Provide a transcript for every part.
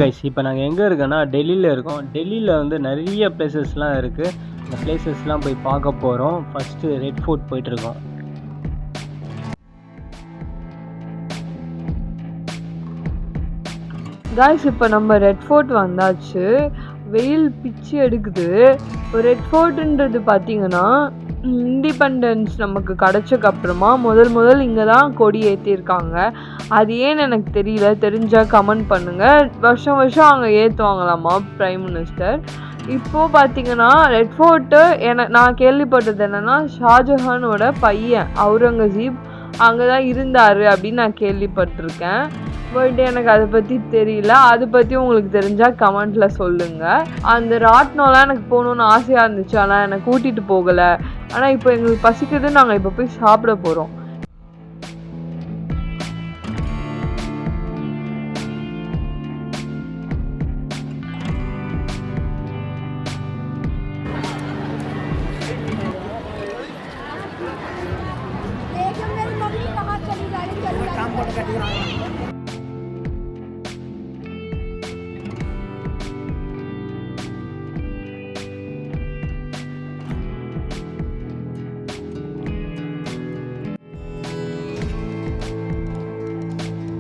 Guys, இப்போ நாங்கள் எங்கே இருக்கோன்னா டெல்லியில் இருக்கோம். டெல்லியில் வந்து நிறைய பிளேசஸ்லாம் இருக்குது. அந்த பிளேசஸ்லாம் போய் பார்க்க போகிறோம். ஃபஸ்ட்டு ரெட் ஃபோர்ட் போயிட்டுருக்கோம். காய்ஸ், இப்போ நம்ம ரெட் ஃபோர்ட் வந்தாச்சு. வெயில் பிச்சு எடுக்குது. ரெட் ஃபோர்ட்டுன்றது பார்த்தீங்கன்னா இண்டிபெண்டன்ஸ் நமக்கு கிடச்சக்கப்புறமா முதல் இங்கே தான் கொடி ஏற்றிருக்காங்க. அது ஏன்னு எனக்கு தெரியல, தெரிஞ்சால் கமெண்ட் பண்ணுங்கள். வருஷம் அங்கே ஏற்றுவாங்களாமா பிரைம் மினிஸ்டர். இப்போது பார்த்தீங்கன்னா ரெட் ஃபோர்ட்டு நான் கேள்விப்பட்டது என்னென்னா, ஷாஜஹானோட பையன் அவுரங்கசீப் அங்கே தான் இருந்தார் அப்படின்னு நான் கேள்விப்பட்டிருக்கேன். பட் எனக்கு அதை பற்றி தெரியல. அதை பற்றி உங்களுக்கு தெரிஞ்சால் கமெண்ட்டில் சொல்லுங்கள். அந்த ராட்னம்லாம் எனக்கு போகணுன்னு ஆசையாக இருந்துச்சு, ஆனால் என்னை கூட்டிகிட்டு போகலை. ஆனால் இப்போ எங்களுக்கு பசிக்குது, நாங்கள் இப்போ போய் சாப்பிட போகிறோம்.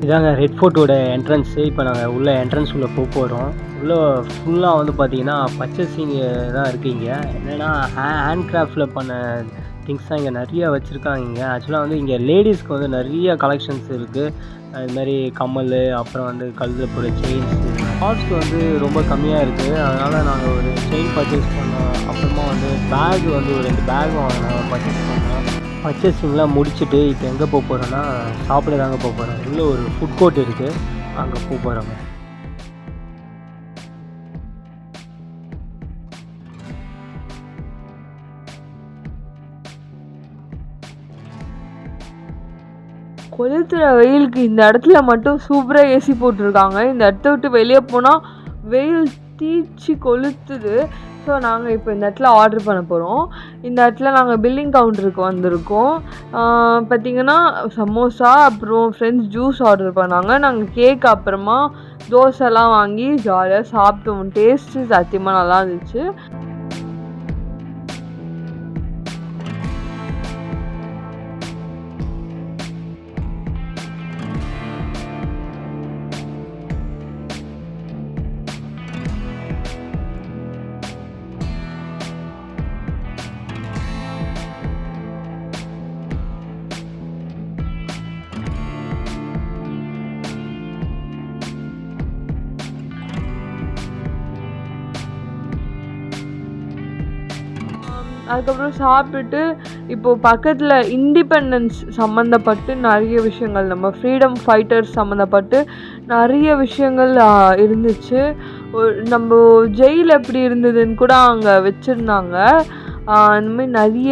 இதாங்க ரெட் ஃபோர்ட்டோட என்ட்ரன்ஸு. இப்போ நாங்கள் உள்ள என்ட்ரன்ஸ் உள்ளே போகிறோம். உள்ளே ஃபுல்லாக வந்து பார்த்திங்கன்னா பர்ச்சேசிங் தான் இருக்குது. இங்கே என்னென்னா ஹேண்ட் கிராஃப்டில் பண்ண திங்ஸ் தான் இங்கே நிறையா வச்சுருக்காங்க. இங்கே ஆக்சுவலாக வந்து இங்கே லேடிஸ்க்கு வந்து நிறைய கலெக்ஷன்ஸ் இருக்குது. இது மாதிரி கம்மல், அப்புறம் வந்து கழுத்தில் போகிற செயின்ஸ், காஸ்ட் வந்து ரொம்ப கம்மியாக இருக்குது. அதனால் நாங்கள் ஒரு செயின் பர்ச்சேஸ் பண்ணோம். அப்புறமா வந்து பேக் வந்து ஒரு 2 பேக் வாங்கினோம், பர்ச்சேஸ் பண்ணோம். பர்ச்சேசிங்லாம் முடிச்சுட்டு இப்போ எங்கே போக போகிறோன்னா சாப்பிட தாங்க போக போகிறோம். உள்ளே ஒரு ஃபுட் கோர்ட் இருக்குது, அங்கே போக போகிறோங்க. கொளுத்துற வெயிலுக்கு இந்த இடத்துல மட்டும் சூப்பராக ஏசி போட்டிருக்காங்க. இந்த இடத்த விட்டு வெளியே போனால் வெயில் தீச்சி கொளுத்துது. ஸோ நாங்கள் இப்போ இந்த இடத்துல ஆர்டர் பண்ண போகிறோம். இந்த இடத்துல நாங்கள் பில்லிங் கவுண்டருக்கு வந்திருக்கோம். பார்த்திங்கன்னா சமோசா, அப்புறம் ஃப்ரெண்ட்ஸ் ஜூஸ் ஆர்டர் பண்ணாங்க. நாங்கள் கேக், அப்புறமா தோசைலாம் வாங்கி ஜாலியாக சாப்பிட்டோம். டேஸ்ட்டு சத்தியமாக நல்லா இருந்துச்சு. அதுக்கப்புறம் சாப்பிட்டுட்டு இப்போது பக்கத்தில் இண்டிபெண்டன்ஸ் சம்மந்தப்பட்டு நிறைய விஷயங்கள், நம்ம ஃப்ரீடம் ஃபைட்டர்ஸ் சம்மந்தப்பட்டு நிறைய விஷயங்கள் இருந்துச்சு. நம்ம ஜெயில் எப்படி இருந்ததுன்னு கூட அங்கே வச்சுருந்தாங்க. இந்த மாதிரி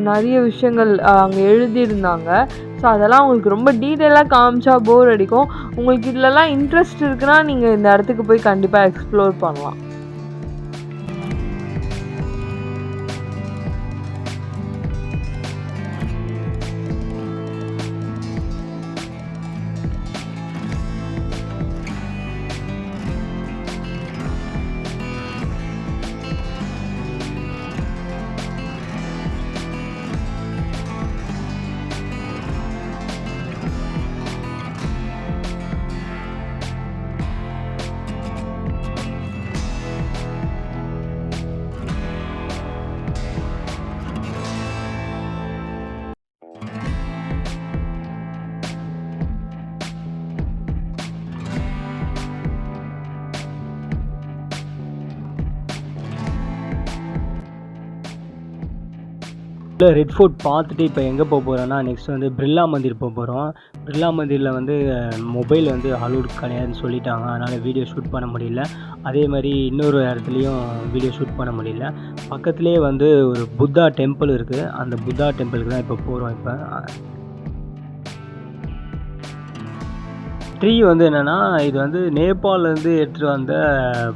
நிறைய விஷயங்கள் அங்கே எழுதியிருந்தாங்க. ஸோ அதெல்லாம் உங்களுக்கு ரொம்ப டீட்டெயிலாக காமிச்சா போர் அடிக்கும். உங்களுக்கு இதிலலாம் இன்ட்ரெஸ்ட் இருக்குன்னா நீங்கள் இந்த இடத்துக்கு போய் கண்டிப்பாக எக்ஸ்ப்ளோர் பண்ணலாம். ரெட் ஃபோர்ட் பார்த்துட்டு இப்போ எங்கே போக போகிறோன்னா நெக்ஸ்ட் வந்து பிர்லா மந்திர் போக போகிறோம். பிர்லா மந்திரில் வந்து மொபைல் வந்து அலோட் கிடையாதுன்னு சொல்லிட்டாங்க. அதனால் வீடியோ ஷூட் பண்ண முடியல. அதே மாதிரி இன்னொரு இடத்துலையும் வீடியோ ஷூட் பண்ண முடியல. பக்கத்துலேயே வந்து ஒரு புத்தா டெம்பிள் இருக்குது. அந்த புத்தா டெம்பிளுக்கு தான் இப்போ போகிறோம். இப்போ ட்ரீ வந்து என்னென்னா, இது வந்து நேபாளிலேருந்து எடுத்துகிட்டு வந்த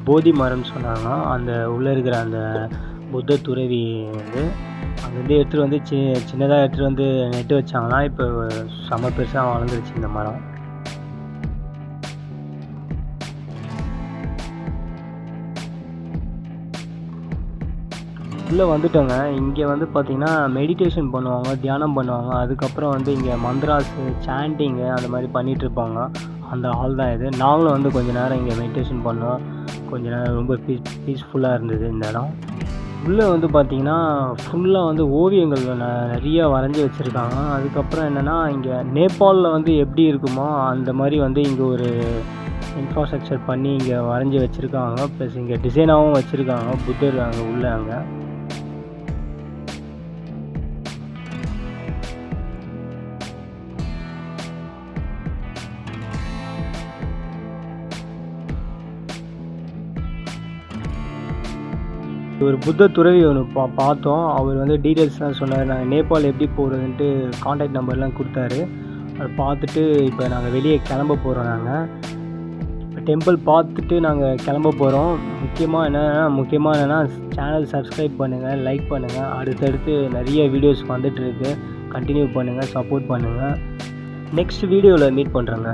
போதி மரம்னு சொன்னாங்க. அந்த உள்ளே இருக்கிற அந்த புத்த துறவி வந்து அங்கேருந்து எடுத்துகிட்டு வந்து சின்னதாக எடுத்துகிட்டு வந்து நெட்டு வச்சாங்கன்னா இப்போ செம பெருசாக வளர்ந்துருச்சு இந்த மரம். உள்ளே வந்துட்டோங்க. இங்கே வந்து பார்த்திங்கன்னா மெடிடேஷன் பண்ணுவாங்க, தியானம் பண்ணுவாங்க. அதுக்கப்புறம் வந்து இங்கே மந்த்ராஸு, சாண்டிங்கு அந்த மாதிரி பண்ணிகிட்ருப்பாங்க. அந்த ஹால் தான் இது. நாங்களும் வந்து கொஞ்சம் நேரம் இங்கே மெடிடேஷன் பண்ணோம். கொஞ்சம் நேரம் ரொம்ப பீஸ்ஃபுல்லாக இருந்தது இந்த இடம். உள்ளே வந்து பார்த்திங்கன்னா ஃபுல்லாக வந்து ஓவியங்கள் நிறையா வரைஞ்சி வச்சுருக்காங்க. அதுக்கப்புறம் என்னென்னா இங்கே நேபாளில் வந்து எப்படி இருக்குமோ அந்த மாதிரி வந்து இங்கே ஒரு இன்ஃப்ராஸ்ட்ரக்சர் பண்ணி இங்கே வரைஞ்சி வச்சுருக்காங்க. ப்ளஸ் இங்கே டிசைனாகவும் வச்சுருக்காங்க புத்தர் அங்கே உள்ள அங்கே. ஒரு புத்த துறவி ஒன்று பார்த்தோம். அவர் வந்து டீட்டெயில்ஸ்லாம் சொன்னார். நாங்கள் நேபாள் எப்படி போகிறதுன்ட்டு கான்டாக்ட் நம்பர்லாம் கொடுத்தாரு. அதை பார்த்துட்டு இப்போ நாங்கள் வெளியே கிளம்ப போகிறோம். நாங்கள் டெம்பிள் பார்த்துட்டு நாங்கள் கிளம்ப போகிறோம். முக்கியமாக என்னென்னா சேனல் சப்ஸ்கிரைப் பண்ணுங்கள், லைக் பண்ணுங்கள். அடுத்தடுத்து நிறைய வீடியோஸ் வந்துட்டுருக்கு. கண்டினியூ பண்ணுங்கள், சப்போர்ட் பண்ணுங்கள். நெக்ஸ்ட் வீடியோவில் மீட் பண்ணுறேங்க.